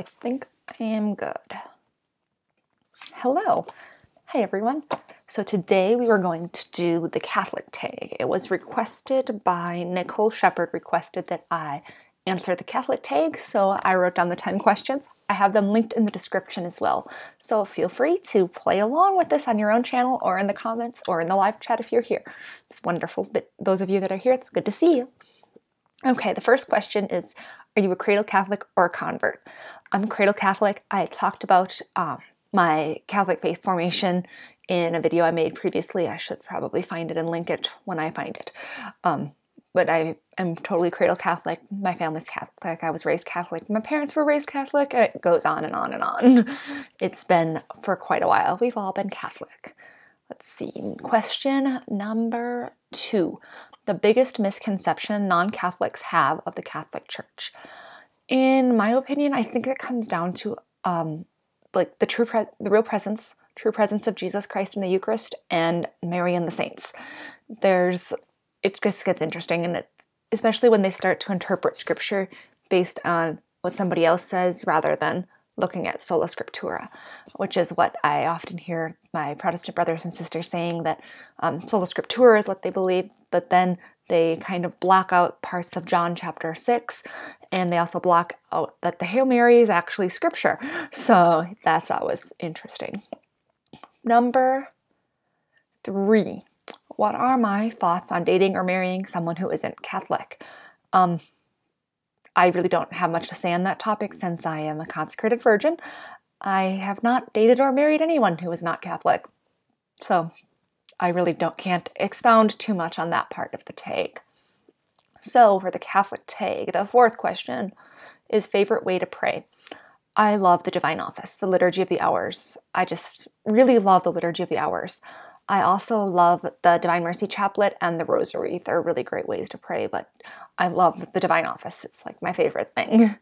think I am good. Hello. Hi, everyone. So today we were going to do the Catholic tag. It was requested by Nicole Shepard, requested that I answer the Catholic tag, so I wrote down the 10 questions. I have them linked in the description as well. So feel free to play along with this on your own channel or in the comments or in the live chat if you're here. It's wonderful. But those of you that are here, it's good to see you. Okay, the first question is, are you a cradle Catholic or a convert? I'm a cradle Catholic. I talked about my Catholic faith formation in a video I made previously. I should probably find it and link it when I find it. But I am totally cradle Catholic. My family's Catholic. I was raised Catholic. My parents were raised Catholic. And it goes on and on and on. It's been for quite a while. We've all been Catholic. Let's see. Question number 2. The biggest misconception non-Catholics have of the Catholic Church. In my opinion, I think it comes down to like the real presence, true presence of Jesus Christ in the Eucharist and Mary and the saints. It just gets interesting, and especially when they start to interpret Scripture based on what somebody else says rather than looking at sola scriptura, which is what I often hear my Protestant brothers and sisters saying, that sola scriptura is what they believe, but then they kind of block out parts of John chapter 6, and they also block out that the Hail Mary is actually Scripture. So that's always interesting. Number 3. What are my thoughts on dating or marrying someone who isn't Catholic? I really don't have much to say on that topic since I am a consecrated virgin. I have not dated or married anyone who is not Catholic. So I really can't expound too much on that part of the tag. So for the Catholic tag, the 4th question is favorite way to pray. I love the Divine Office, the Liturgy of the Hours. I just really love the Liturgy of the Hours. I also love the Divine Mercy Chaplet and the Rosary. They're really great ways to pray, but I love the Divine Office. It's like my favorite thing.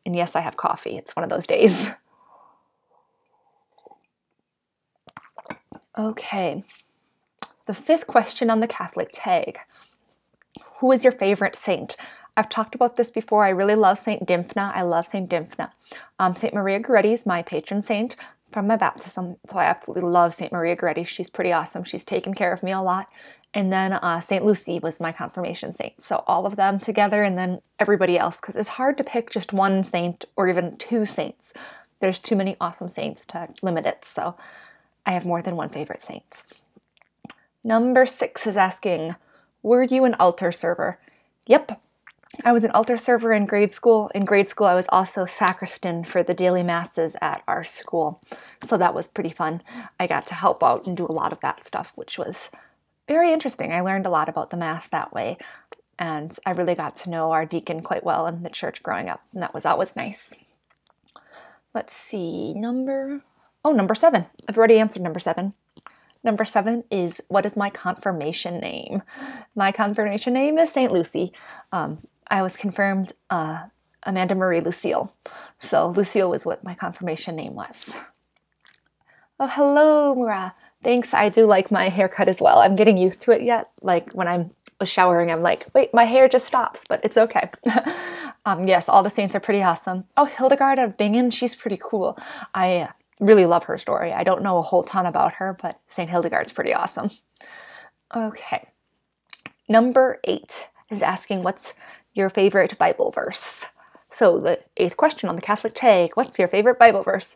And yes, I have coffee. It's one of those days. Okay. The 5th question on the Catholic tag. Who is your favorite saint? I've talked about this before. I really love St. Dymphna. I love St. Dymphna. St. Maria Goretti is my patron saint from my baptism, so I absolutely love St. Maria Goretti. She's pretty awesome. She's taken care of me a lot. And then St. Lucy was my confirmation saint. So all of them together, and then everybody else, because it's hard to pick just one saint or even 2 saints. There's too many awesome saints to limit it, so I have more than one favorite saint. Number 6 is asking, were you an altar server? Yep. I was an altar server in grade school. In grade school, I was also sacristan for the daily masses at our school. So that was pretty fun. I got to help out and do a lot of that stuff, which was very interesting. I learned a lot about the Mass that way. And I really got to know our deacon quite well in the church growing up. And that was always nice. Let's see, number 7. I've already answered number 7. Number 7 is, what is my confirmation name? My confirmation name is St. Lucy. I was confirmed Amanda Marie Lucille. So Lucille was what my confirmation name was. Oh, hello, Mura. Thanks. I do like my haircut as well. I'm getting used to it yet. Like when I'm showering, I'm like, wait, my hair just stops, but it's okay. Yes, all the saints are pretty awesome. Oh, Hildegard of Bingen, she's pretty cool. I really love her story. I don't know a whole ton about her, but St. Hildegard's pretty awesome. Okay. Number 8 is asking, what's your favorite Bible verse? So the 8th question on the Catholic tag, what's your favorite Bible verse?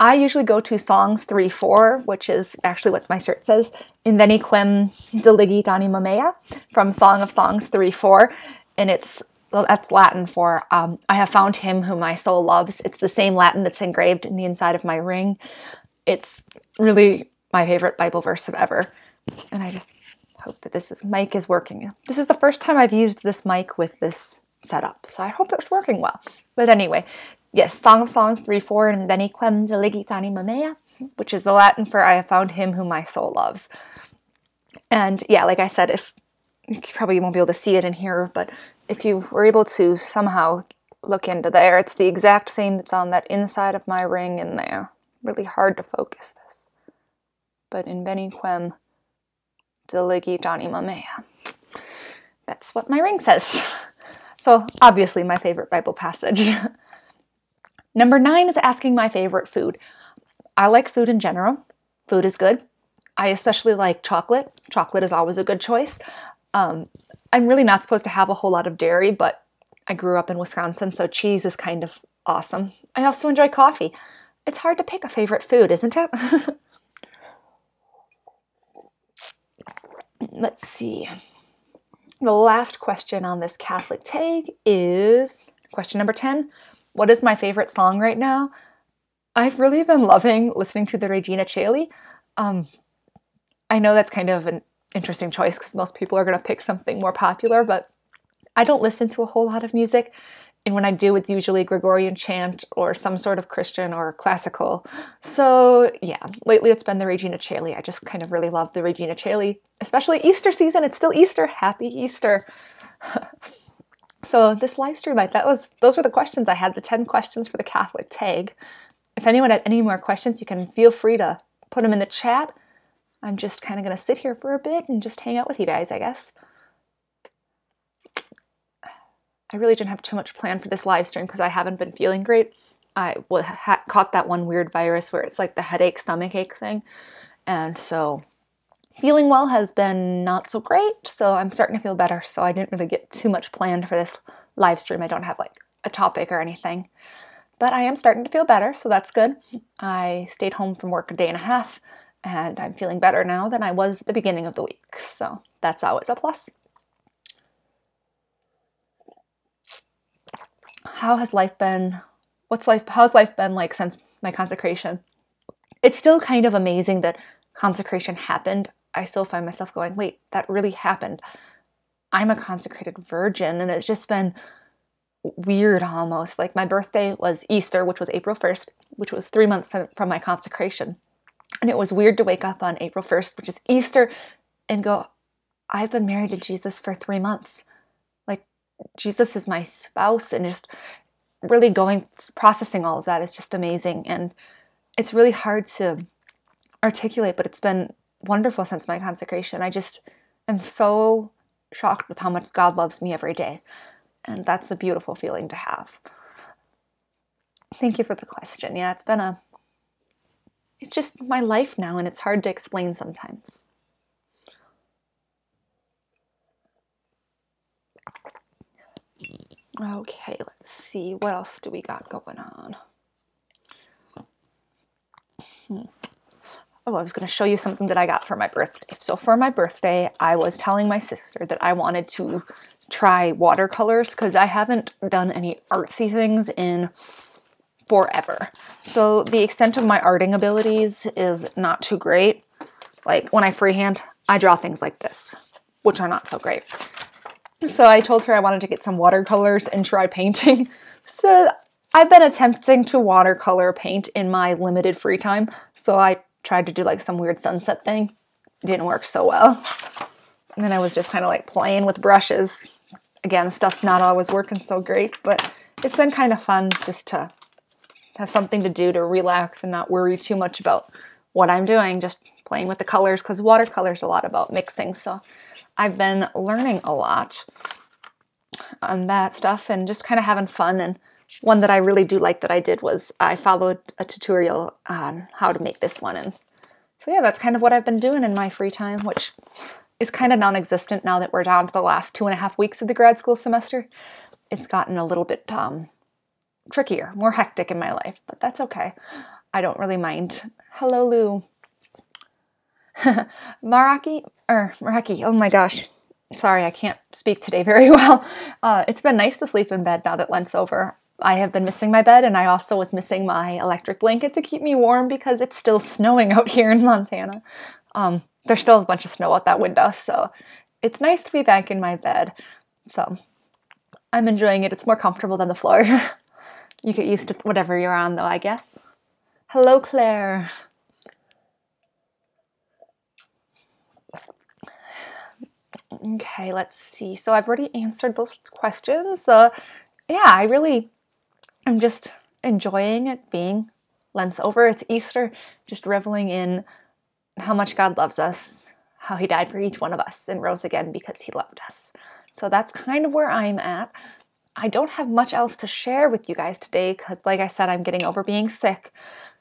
I usually go to Songs 3:4, which is actually what my shirt says, Inveni quem deligit anima mea, from Song of Songs 3:4, and that's Latin for I have found him whom my soul loves. It's the same Latin that's engraved in the inside of my ring. It's really my favorite Bible verse of ever. And I just hope that this mic is working. This is the first time I've used this mic with this setup, so I hope it's working well. But anyway, yes, Song of Songs 3:4, and Inveni quem deligit anima mea, which is the Latin for I have found him whom my soul loves. And yeah, like I said, if you probably won't be able to see it in here, but if you were able to somehow look into there, it's the exact same that's on that inside of my ring in there. Really hard to focus this. But Inveni quem deligit anima mea. That's what my ring says. So obviously my favorite Bible passage. Number 9 is asking my favorite food. I like food in general. Food is good. I especially like chocolate. Chocolate is always a good choice. I'm really not supposed to have a whole lot of dairy, but I grew up in Wisconsin, so cheese is kind of awesome. I also enjoy coffee. It's hard to pick a favorite food, isn't it? Let's see. The last question on this Catholic tag is question number 10. What is my favorite song right now? I've really been loving listening to the Regina Caeli. I know that's kind of an interesting choice because most people are going to pick something more popular, but I don't listen to a whole lot of music. And when I do, it's usually Gregorian chant or some sort of Christian or classical. So yeah, lately it's been the Regina Caeli. I just kind of really love the Regina Caeli, especially Easter season. It's still Easter. Happy Easter. So this live stream, those were the questions I had, the 10 questions for the Catholic tag. If anyone had any more questions, you can feel free to put them in the chat. I'm just kind of going to sit here for a bit and just hang out with you guys, I guess. I really didn't have too much planned for this live stream because I haven't been feeling great. I caught that one weird virus where it's like the headache, stomachache thing. And so feeling well has been not so great. So I'm starting to feel better. So I didn't really get too much planned for this live stream. I don't have like a topic or anything. But I am starting to feel better, so that's good. I stayed home from work a day and a half, and I'm feeling better now than I was at the beginning of the week. So that's always a plus. How's life been like since my consecration? It's still kind of amazing that consecration happened. I still find myself going, wait, that really happened. I'm a consecrated virgin, and it's just been weird almost. Like my birthday was Easter, which was April 1st, which was 3 months from my consecration. And it was weird to wake up on April 1st, which is Easter, and go, I've been married to Jesus for 3 months. Like Jesus is my spouse, and just really processing all of that is just amazing. And it's really hard to articulate, but it's been wonderful since my consecration. I just am so shocked with how much God loves me every day. And that's a beautiful feeling to have. Thank you for the question. Yeah, it's just my life now, and it's hard to explain sometimes. Okay, let's see. What else do we got going on? Oh, I was going to show you something that I got for my birthday. So for my birthday, I was telling my sister that I wanted to try watercolors because I haven't done any artsy things in forever. So the extent of my arting abilities is not too great. Like when I freehand, I draw things like this, which are not so great. So I told her I wanted to get some watercolors and try painting. So I've been attempting to watercolor paint in my limited free time. So I tried to do like some weird sunset thing. Didn't work so well. And then I was just kind of like playing with brushes. Again, stuff's not always working so great, but it's been kind of fun just to have something to do to relax and not worry too much about what I'm doing, just playing with the colors, because watercolor's a lot about mixing. So I've been learning a lot on that stuff and just kind of having fun. And one that I really do like that I did was I followed a tutorial on how to make this one. And so yeah, that's kind of what I've been doing in my free time, which is kind of non-existent now that we're down to the last 2.5 weeks of the grad school semester. It's gotten a little bit trickier, more hectic in my life, but that's okay. I don't really mind. Hello, Lou. Maraki, oh my gosh. Sorry, I can't speak today very well. It's been nice to sleep in bed now that Lent's over. I have been missing my bed, and I also was missing my electric blanket to keep me warm because it's still snowing out here in Montana. There's still a bunch of snow out that window, so it's nice to be back in my bed. So I'm enjoying it. It's more comfortable than the floor. You get used to whatever you're on, though, I guess. Hello, Claire. Okay, let's see. So I've already answered those questions. Yeah, I'm just enjoying it being Lent's over. It's Easter, just reveling in how much God loves us, how he died for each one of us and rose again because he loved us. So that's kind of where I'm at. I don't have much else to share with you guys today because, like I said, I'm getting over being sick.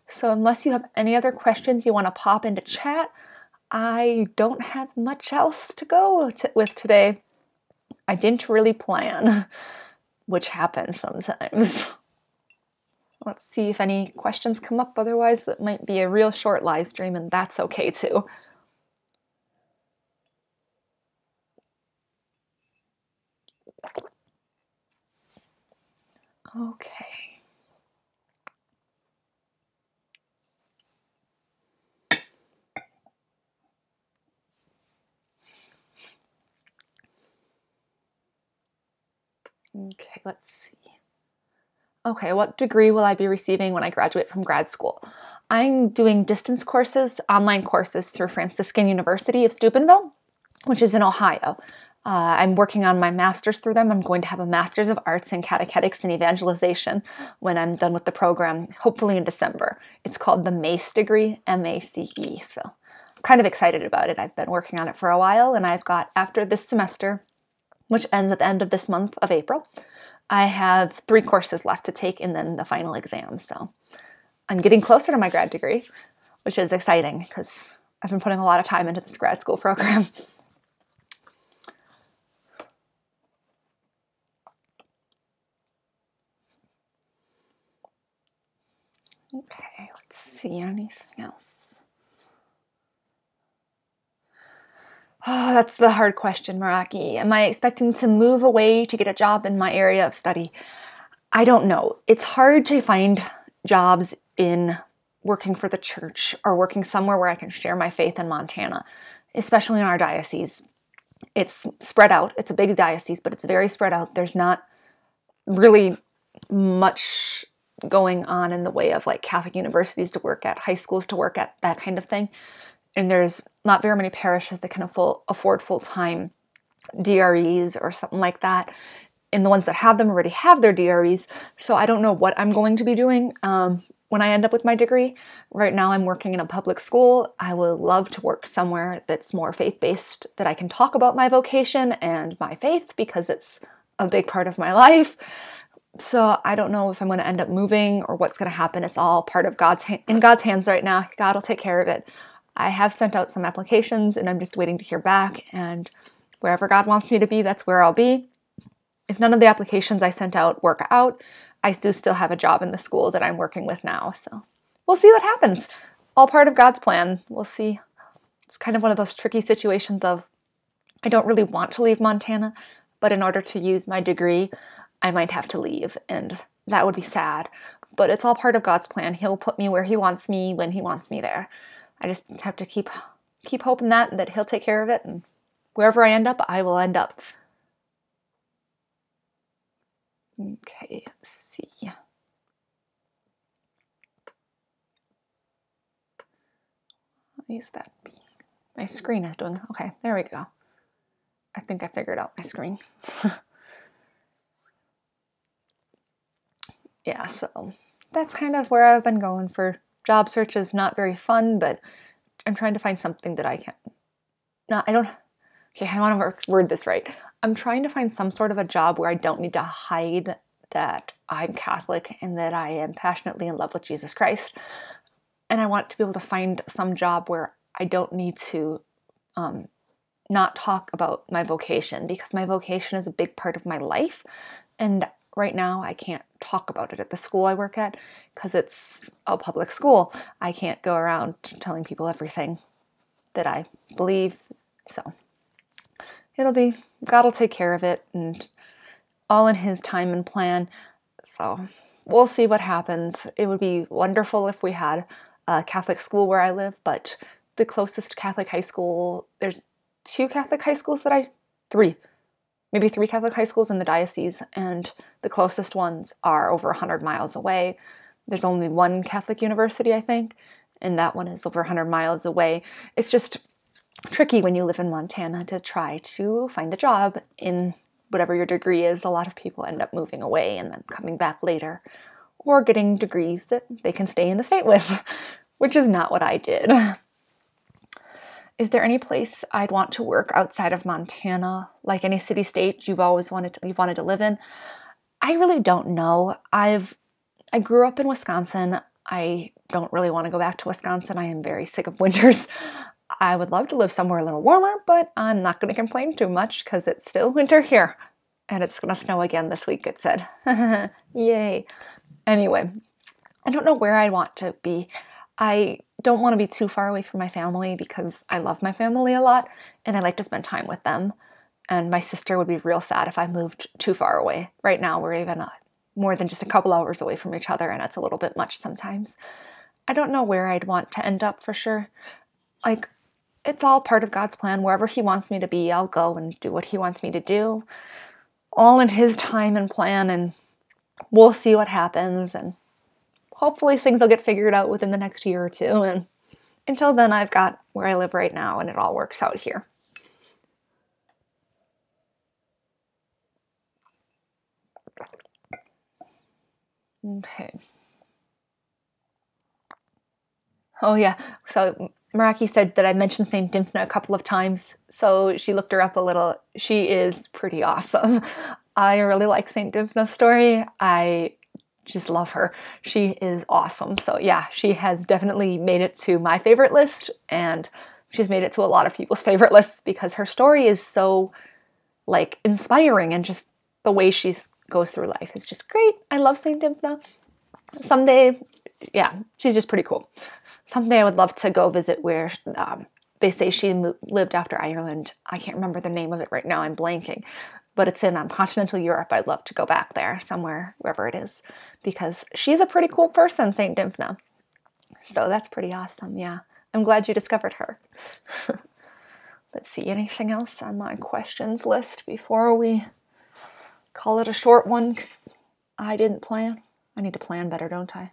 So unless you have any other questions you want to pop into chat, I don't have much else to go with today. I didn't really plan, which happens sometimes. Let's see if any questions come up. Otherwise, it might be a real short live stream, and that's okay too. Okay. Okay, let's see. Okay, what degree will I be receiving when I graduate from grad school? I'm doing distance courses, online courses through Franciscan University of Steubenville, which is in Ohio. I'm working on my master's through them. I'm going to have a master's of arts in catechetics and evangelization when I'm done with the program, hopefully in December. It's called the MACE degree, M-A-C-E. So I'm kind of excited about it. I've been working on it for a while, and I've got, after this semester, which ends at the end of this month of April, I have 3 courses left to take and then the final exam. So I'm getting closer to my grad degree, which is exciting because I've been putting a lot of time into this grad school program. Okay, let's see, anything else? Oh, that's the hard question, Meraki. Am I expecting to move away to get a job in my area of study? I don't know. It's hard to find jobs in working for the church or working somewhere where I can share my faith in Montana, especially in our diocese. It's spread out. It's a big diocese, but it's very spread out. There's not really much going on in the way of like Catholic universities to work at, high schools to work at, that kind of thing. And there's not very many parishes that can afford full-time DREs or something like that. And the ones that have them already have their DREs. So I don't know what I'm going to be doing when I end up with my degree. Right now I'm working in a public school. I would love to work somewhere that's more faith-based, that I can talk about my vocation and my faith because it's a big part of my life. So I don't know if I'm going to end up moving or what's going to happen. It's all part of in God's hands right now. God will take care of it. I have sent out some applications and I'm just waiting to hear back, and wherever God wants me to be, that's where I'll be. If none of the applications I sent out work out, I do still have a job in the school that I'm working with now. So we'll see what happens. All part of God's plan. We'll see. It's kind of one of those tricky situations of, I don't really want to leave Montana, but in order to use my degree, I might have to leave, and that would be sad. But it's all part of God's plan. He'll put me where He wants me when He wants me there. I just have to keep hoping that He'll take care of it, and wherever I end up, I will end up. Okay, let's see. Why is that being? My screen is doing, okay, there we go. I think I figured out my screen. Yeah, so that's kind of where I've been going for job searches. Not very fun, but I'm trying to find something that I can, okay, I want to word this right. I'm trying to find some sort of a job where I don't need to hide that I'm Catholic and that I am passionately in love with Jesus Christ. And I want to be able to find some job where I don't need to not talk about my vocation, because my vocation is a big part of my life. And right now I can't talk about it at the school I work at because it's a public school. I can't go around telling people everything that I believe. So God will take care of it, and all in His time and plan. So we'll see what happens. It would be wonderful if we had a Catholic school where I live, but the closest Catholic high school, there's 2 Catholic high schools maybe 3 Catholic high schools in the diocese, and the closest ones are over 100 miles away. There's only 1 Catholic university, I think, and that one is over 100 miles away. It's just tricky when you live in Montana to try to find a job in whatever your degree is. A lot of people end up moving away and then coming back later, or getting degrees that they can stay in the state with, which is not what I did. Is there any place I'd want to work outside of Montana, like any city-state you've wanted to live in? I really don't know. I grew up in Wisconsin. I don't really want to go back to Wisconsin. I am very sick of winters. I would love to live somewhere a little warmer, but I'm not going to complain too much because it's still winter here. And it's going to snow again this week, it said. Yay. Anyway, I don't know where I want to be. I don't want to be too far away from my family because I love my family a lot and I like to spend time with them. And my sister would be real sad if I moved too far away. Right now, we're even more than just a couple hours away from each other, and it's a little bit much sometimes. I don't know where I'd want to end up for sure. Like, it's all part of God's plan. Wherever He wants me to be, I'll go and do what He wants me to do. All in His time and plan, and we'll see what happens. And hopefully things will get figured out within the next year or two. And until then, I've got where I live right now, and it all works out here. Okay. Oh yeah, so Meraki said that I mentioned St. Dymphna a couple of times, so she looked her up a little. She is pretty awesome. I really like St. Dymphna's story. I just love her. She is awesome. So yeah, she has definitely made it to my favorite list, and she's made it to a lot of people's favorite lists because her story is so like inspiring, and just the way she goes through life is just great. I love St. Dymphna. Someday, yeah, she's just pretty cool. Someday I would love to go visit where they say she lived after Ireland. I can't remember the name of it right now. I'm blanking. But it's in continental Europe. I'd love to go back there somewhere, wherever it is, because she's a pretty cool person, St. Dymphna. So that's pretty awesome, yeah. I'm glad you discovered her. Let's see, anything else on my questions list before we call it a short one? 'Cause I didn't plan. I need to plan better, don't I?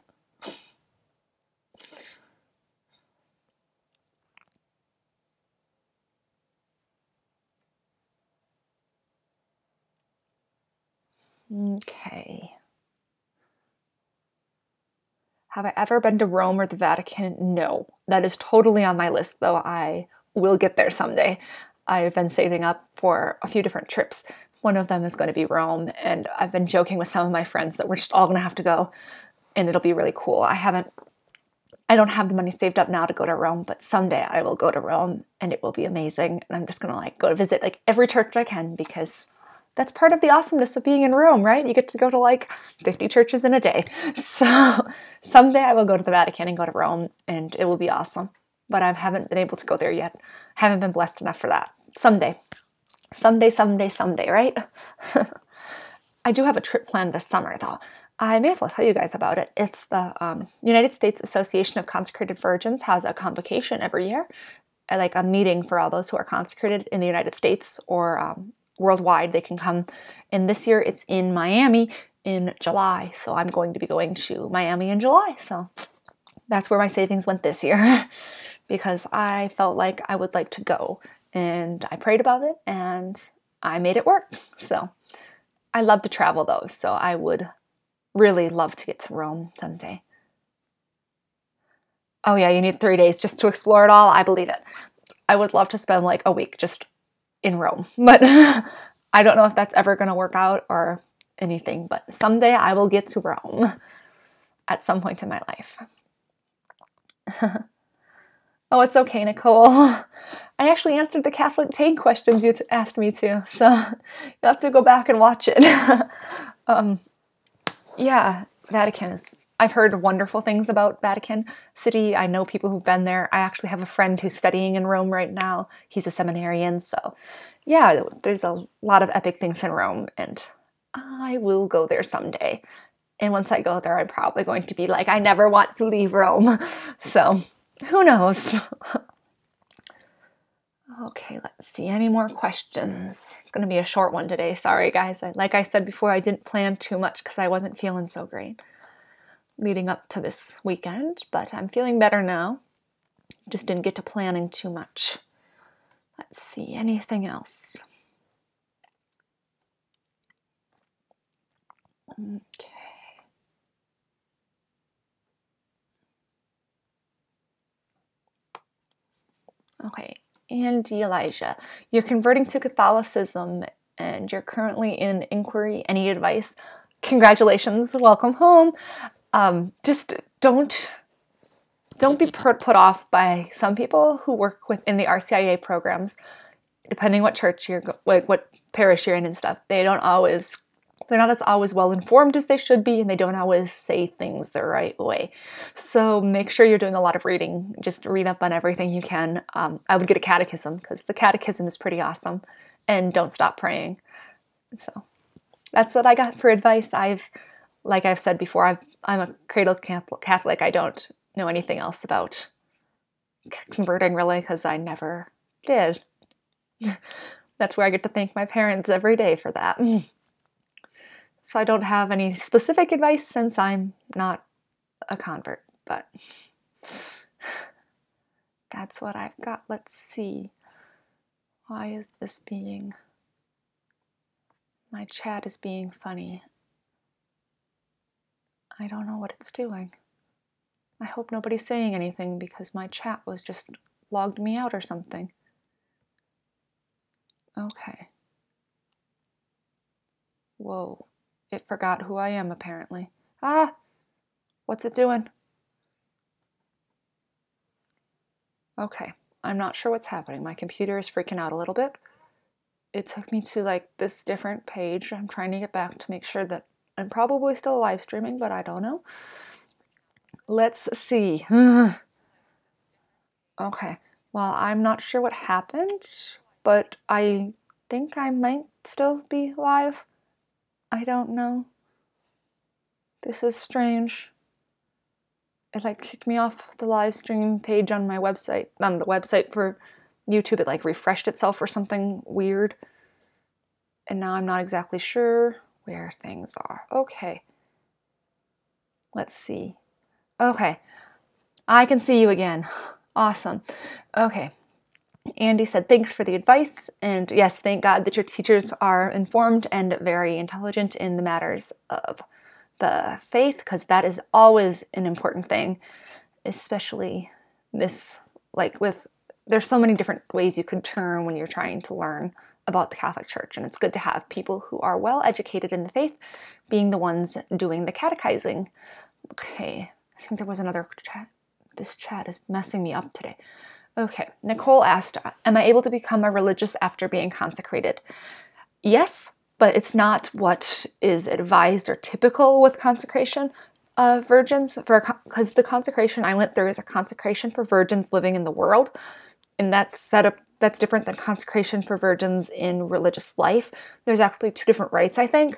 Okay. Have I ever been to Rome or the Vatican? No. That is totally on my list, though I will get there someday. I've been saving up for a few different trips. One of them is going to be Rome, and I've been joking with some of my friends that we're just all going to have to go, and it'll be really cool. I don't have the money saved up now to go to Rome, but someday I will go to Rome, and it will be amazing. And I'm just going to like go to visit like every church I can, because that's part of the awesomeness of being in Rome, right? You get to go to like 50 churches in a day. So someday I will go to the Vatican and go to Rome, and it will be awesome. But I haven't been able to go there yet. Haven't been blessed enough for that. Someday. Someday, right? I do have a trip planned this summer, though. I may as well tell you guys about it. It's the United States Association of Consecrated Virgins has a convocation every year, like a meeting for all those who are consecrated in the United States or worldwide. They can come. And this year it's in Miami in July. So I'm going to be going to Miami in July. So that's where my savings went this year because I felt like I would like to go. And I prayed about it and I made it work. So I love to travel though. So I would really love to get to Rome someday. Oh yeah, you need 3 days just to explore it all. I believe it. I would love to spend like a week just in Rome, but I don't know if that's ever going to work out or anything, but someday I will get to Rome at some point in my life. Oh, it's okay, Nicole. I actually answered the Catholic Tag questions you asked me to, so you'll have to go back and watch it. Yeah, Vatican is... I've heard wonderful things about Vatican City. I know people who've been there. I actually have a friend who's studying in Rome right now. He's a seminarian, so yeah, there's a lot of epic things in Rome, and I will go there someday. And once I go there, I'm probably going to be like, I never want to leave Rome. So who knows? Okay, let's see. Any more questions? It's going to be a short one today. Sorry, guys. Like I said before, I didn't plan too much because I wasn't feeling so great leading up to this weekend, but I'm feeling better now. Just didn't get to planning too much. Let's see. Anything else? Okay. Okay. Andy Elijah, you're converting to Catholicism and you're currently in inquiry. Any advice? congratulations, welcome home. Just don't be put off by some people who work within the RCIA programs, depending what church you're, like what parish you're in and stuff. They're not as always well informed as they should be, and they don't always say things the right way. So make sure you're doing a lot of reading. Just read up on everything you can. I would get a catechism, because the catechism is pretty awesome, and don't stop praying. So that's what I got for advice. Like I've said before, I'm a cradle Catholic. I don't know anything else about converting, really, because I never did. That's where I get to thank my parents every day for that. So I don't have any specific advice since I'm not a convert, but that's what I've got. Let's see. Why is this being... My chat is being funny. I don't know what it's doing. I hope nobody's saying anything, because my chat was just logged me out or something. Okay. Whoa. It forgot who I am, apparently. Ah! What's it doing? Okay. I'm not sure what's happening. My computer is freaking out a little bit. It took me to like this different page. I'm trying to get back to make sure that I'm probably still live streaming, but I don't know. Let's see. Okay. Well, I'm not sure what happened, but I think I might still be live. I don't know. This is strange. It like kicked me off the live stream page on my website, on the website for YouTube. It like refreshed itself or something weird. And now I'm not exactly sure where things are. Okay. Let's see. Okay. I can see you again. Awesome. Okay. Andy said, thanks for the advice. And yes, thank God that your teachers are informed and very intelligent in the matters of the faith, because that is always an important thing, especially this, like there's so many different ways you could turn when you're trying to learn about the Catholic Church. And it's good to have people who are well educated in the faith being the ones doing the catechizing. Okay. I think there was another chat. This chat is messing me up today. Okay, Nicole asked, am I able to become a religious after being consecrated? Yes, but it's not what is advised or typical with consecration of virgins, because the consecration I went through is a consecration for virgins living in the world, and that's different than consecration for virgins in religious life. There's actually two different rites, I think.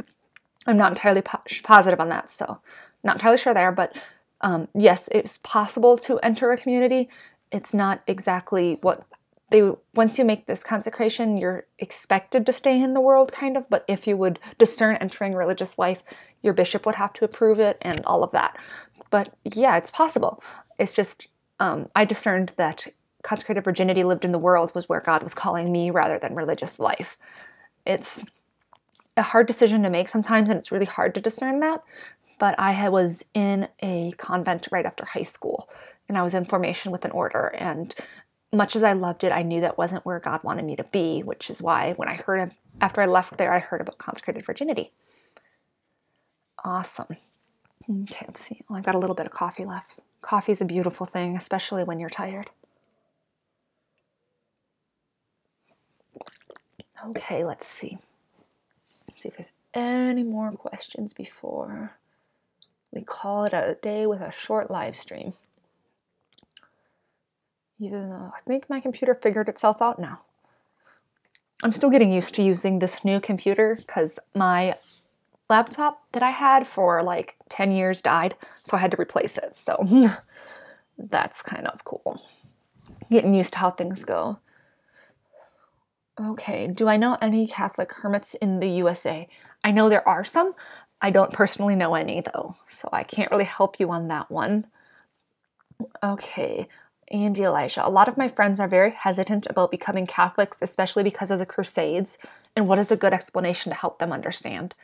I'm not entirely positive on that, so not entirely sure there, but yes, it's possible to enter a community. It's not exactly what once you make this consecration, you're expected to stay in the world, kind of, but if you would discern entering religious life, your bishop would have to approve it and all of that. But yeah, it's possible. It's just, I discerned that consecrated virginity lived in the world was where God was calling me rather than religious life. It's a hard decision to make sometimes, and it's really hard to discern that. But I was in a convent right after high school, and I was in formation with an order, and much as I loved it, I knew that wasn't where God wanted me to be, which is why when after I left there, I heard about consecrated virginity. Awesome. Okay, let's see. Oh, I've got a little bit of coffee left. Coffee is a beautiful thing, especially when you're tired. Okay, let's see. Let's see if there's any more questions before we call it a day with a short live stream. Even though I think my computer figured itself out now. I'm still getting used to using this new computer because my laptop that I had for like 10 years died, so I had to replace it. So that's kind of cool. Getting used to how things go. Okay, do I know any Catholic hermits in the USA? I know there are some. I don't personally know any, though, so I can't really help you on that one. Okay, Andy Elijah. A lot of my friends are very hesitant about becoming Catholics, especially because of the Crusades, and what is a good explanation to help them understand?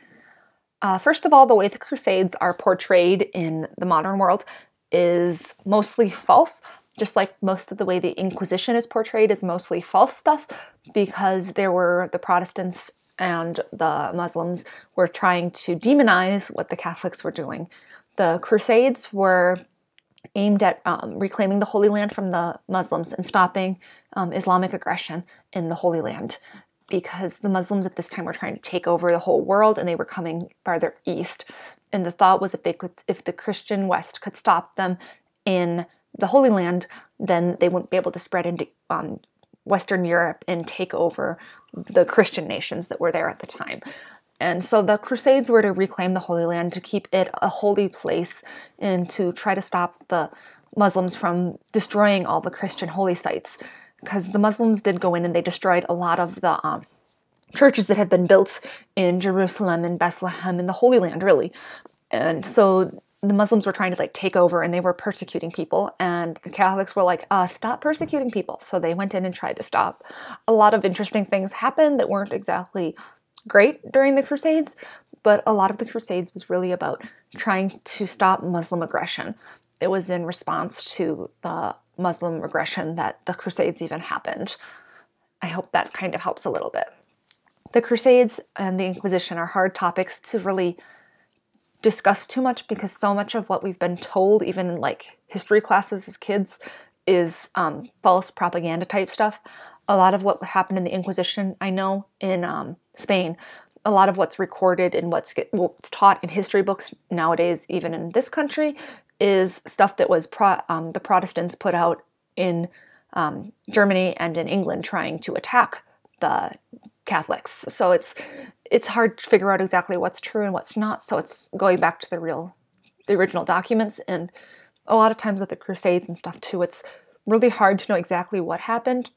First of all, the way the Crusades are portrayed in the modern world is mostly false, just like most of the way the Inquisition is portrayed is mostly false stuff, because there were the Protestants and the Muslims were trying to demonize what the Catholics were doing. The Crusades were aimed at reclaiming the Holy Land from the Muslims and stopping Islamic aggression in the Holy Land, because the Muslims at this time were trying to take over the whole world and they were coming farther east. And the thought was if the Christian West could stop them in the Holy Land, then they wouldn't be able to spread into Western Europe and take over the Christian nations that were there at the time. And so the Crusades were to reclaim the Holy Land, to keep it a holy place, and to try to stop the Muslims from destroying all the Christian holy sites. Because the Muslims did go in and they destroyed a lot of the churches that had been built in Jerusalem and Bethlehem and the Holy Land, really. And so the Muslims were trying to take over, and they were persecuting people, and the Catholics were like, stop persecuting people. So they went in and tried to stop. A lot of interesting things happened that weren't exactly great during the Crusades, but a lot of the Crusades was really about trying to stop Muslim aggression. It was in response to the Muslim aggression that the Crusades even happened. I hope that kind of helps a little bit. The Crusades and the Inquisition are hard topics to really discuss too much, because so much of what we've been told, even in history classes as kids, is false propaganda type stuff. A lot of what happened in the Inquisition, I know, in Spain, a lot of what's recorded and what's taught in history books nowadays, even in this country, is stuff that was the Protestants put out in Germany and in England trying to attack the Catholics. So it's hard to figure out exactly what's true and what's not. So it's going back to the original documents. And a lot of times with the Crusades and stuff too, it's really hard to know exactly what happened.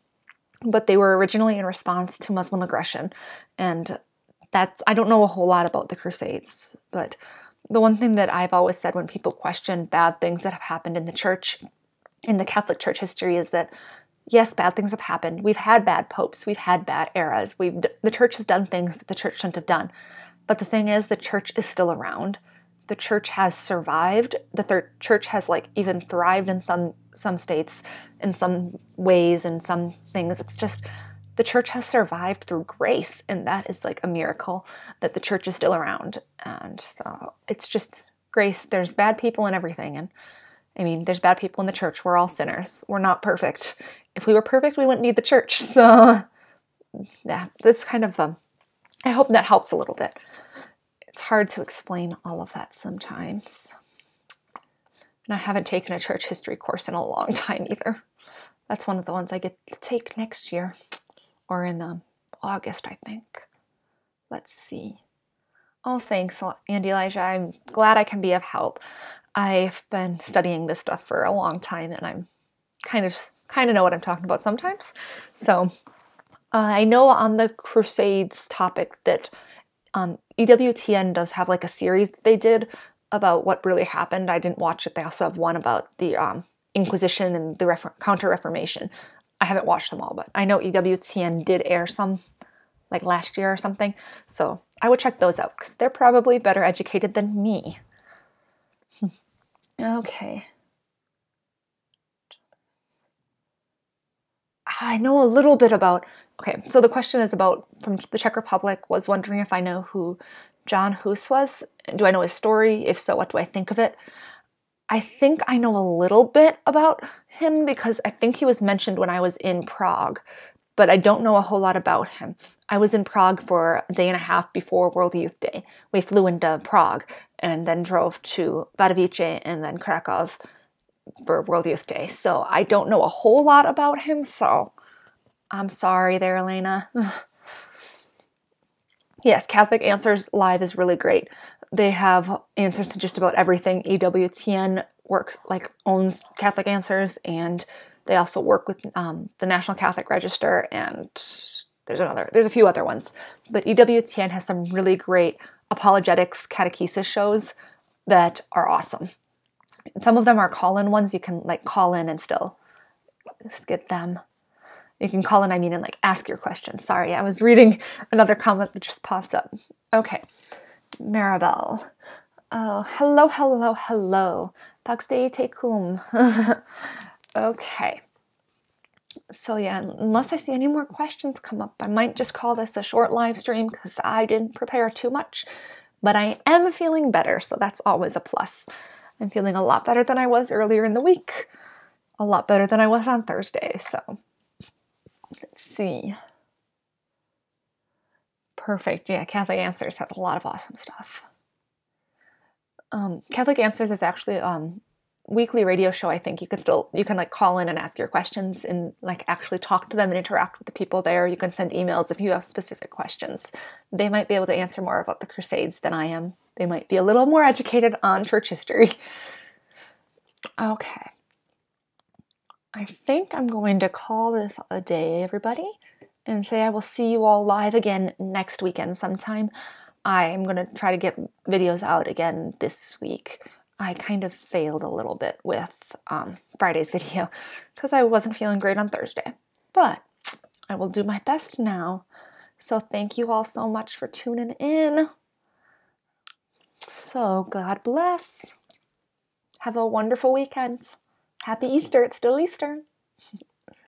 But they were originally in response to Muslim aggression. And I don't know a whole lot about the Crusades. But the one thing that I've always said when people question bad things that have happened in the church, in the Catholic Church history, is that yes, bad things have happened. We've had bad popes. We've had bad eras. The church has done things that the church shouldn't have done. But the thing is, the church is still around. The church has survived. The church has even thrived in some states, in some ways, in some things. It's just the church has survived through grace, and that is a miracle that the church is still around. And so it's just grace. There's bad people and everything, and I mean, there's bad people in the church. We're all sinners. We're not perfect. If we were perfect, we wouldn't need the church. So, yeah, that's kind of, I hope that helps a little bit. It's hard to explain all of that sometimes. And I haven't taken a church history course in a long time either. That's one of the ones I get to take next year. Or in August, I think. Let's see. Oh, thanks, Andy Elijah. I'm glad I can be of help. I've been studying this stuff for a long time, and I'm kind of know what I'm talking about sometimes. So I know on the Crusades topic that EWTN does have a series that they did about what really happened. I didn't watch it. They also have one about the Inquisition and the Counter-Reformation. I haven't watched them all, but I know EWTN did air some last year or something. So I would check those out because they're probably better educated than me. Okay. I know a little bit about, okay, so the question is about, from the Czech Republic, was wondering if I know who John Hus was. Do I know his story? If so, what do I think of it? I think I know a little bit about him because I think he was mentioned when I was in Prague, but I don't know a whole lot about him. I was in Prague for a day and a half before World Youth Day. We flew into Prague and then drove to Wadowice and then Krakow for World Youth Day. So I don't know a whole lot about him, so I'm sorry there, Elena. Yes, Catholic Answers Live is really great. They have answers to just about everything. EWTN owns Catholic Answers, and they also work with the National Catholic Register, and there's a few other ones. But EWTN has some really great apologetics catechesis shows that are awesome. Some of them are call-in ones. You can call in and still just get them. You can call in, and ask your questions. Sorry, I was reading another comment that just popped up. Okay, Maribel. Oh, hello, hello, hello. Paxde tecum. Okay. So yeah, unless I see any more questions come up, I might just call this a short live stream because I didn't prepare too much, but I am feeling better, so that's always a plus. I'm feeling a lot better than I was earlier in the week, a lot better than I was on Thursday, so let's see. Perfect, yeah, Catholic Answers has a lot of awesome stuff. Catholic Answers is actually weekly radio show. I think you can like call in and ask your questions and like actually talk to them and interact with the people there. You can send emails if you have specific questions. They might be able to answer more about the Crusades than I am. They might be a little more educated on church history. Okay. I think I'm going to call this a day, everybody, and say I will see you all live again next weekend sometime. I'm going to try to get videos out again this week. I kind of failed a little bit with Friday's video because I wasn't feeling great on Thursday. But I will do my best now. So thank you all so much for tuning in. So God bless. Have a wonderful weekend. Happy Easter. It's still Easter.